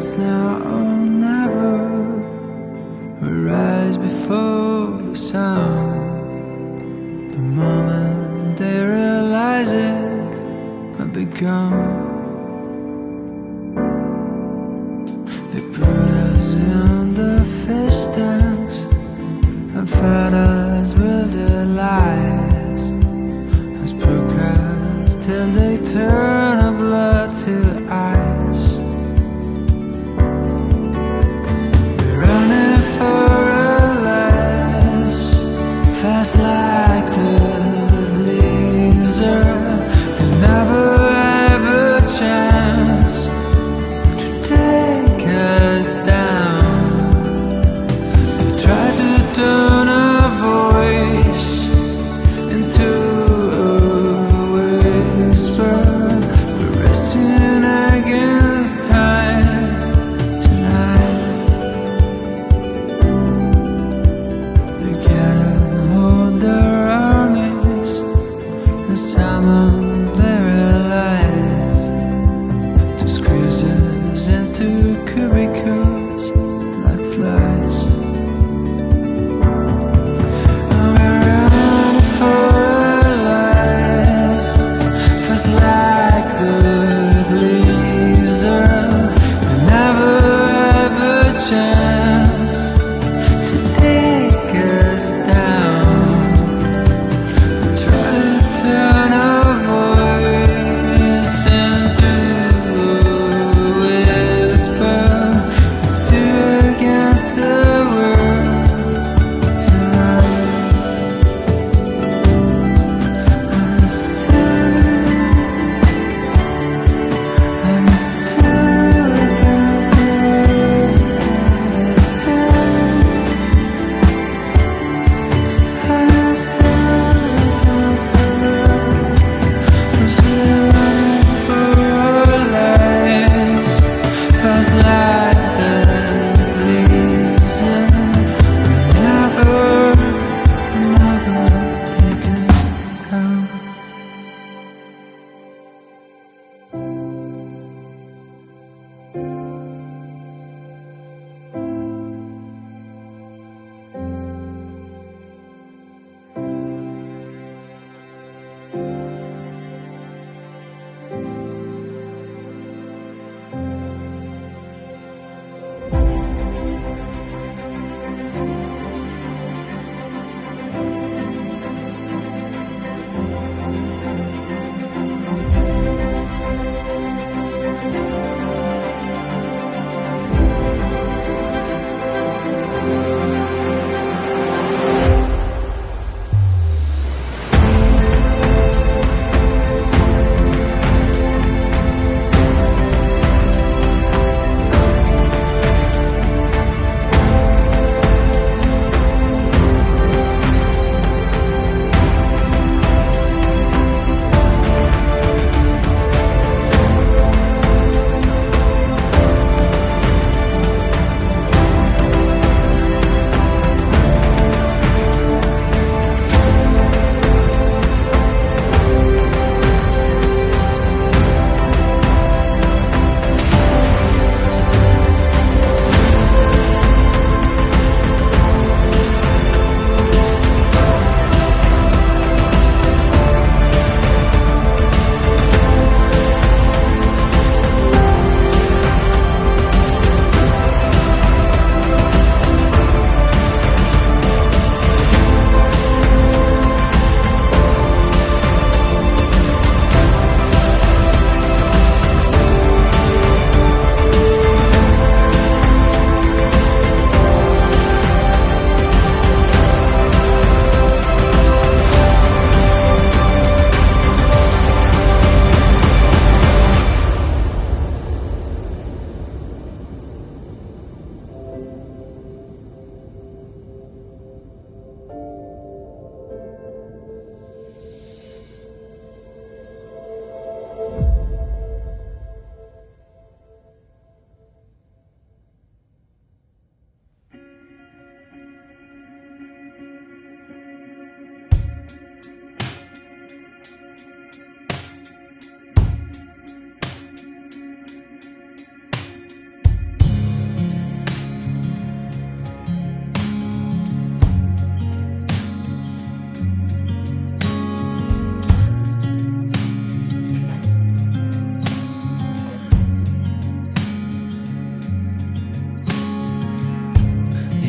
It's now or never. We rise before the sun. The moment they realize it, we'll be gone. They put us in the fish tanks and fed us with their lies, as procast till they turn our blood to ice. We're running for our lives,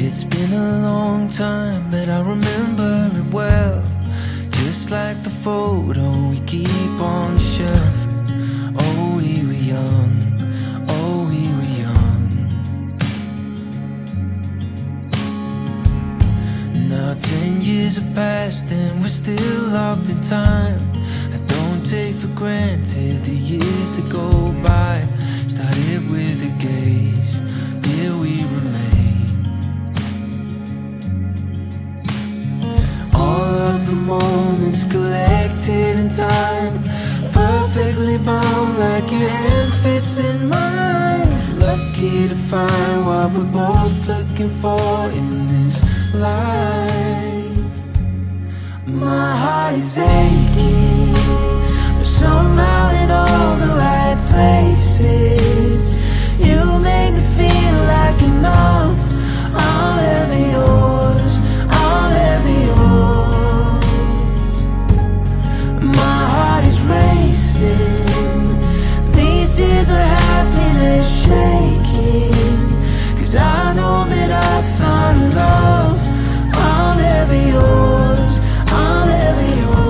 It's been a long time, but I remember it well, just like the photo we keep on the shelf. Oh, we were young, oh, we were young. Now 10 years have passed and we're still locked in time. I don't take for granted the years that go by. Started with a gaze, here we remain. All of the moments collected in time, perfectly bound like your hand fits in mine. Lucky to find what we're both looking for in this life. My heart is aching, but somehow in all the right places. You make me feel like enough. I'm ever yours, I'm ever yours. My heart is racing, these tears are happiness shaking, 'cause I know that I found love. I'm ever yours, I'm ever yours.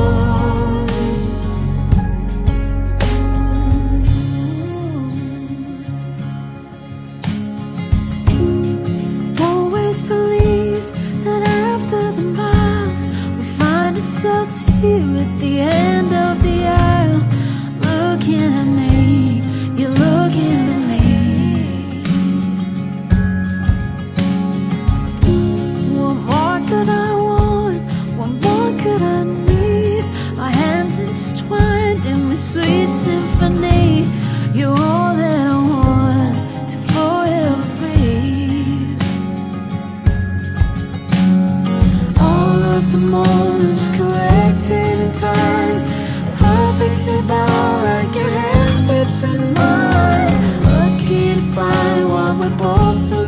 Always believed that after the miles we find ourselves here at the end of the aisle. Looking at me, you're looking at me. What more could I want? What more could I need? Our hands intertwined in this sweet symphony. You're all that I want to forever breathe. All of the moments collected in time, perfectly bound like your hand fits in mine. Lucky to find what we're both doing.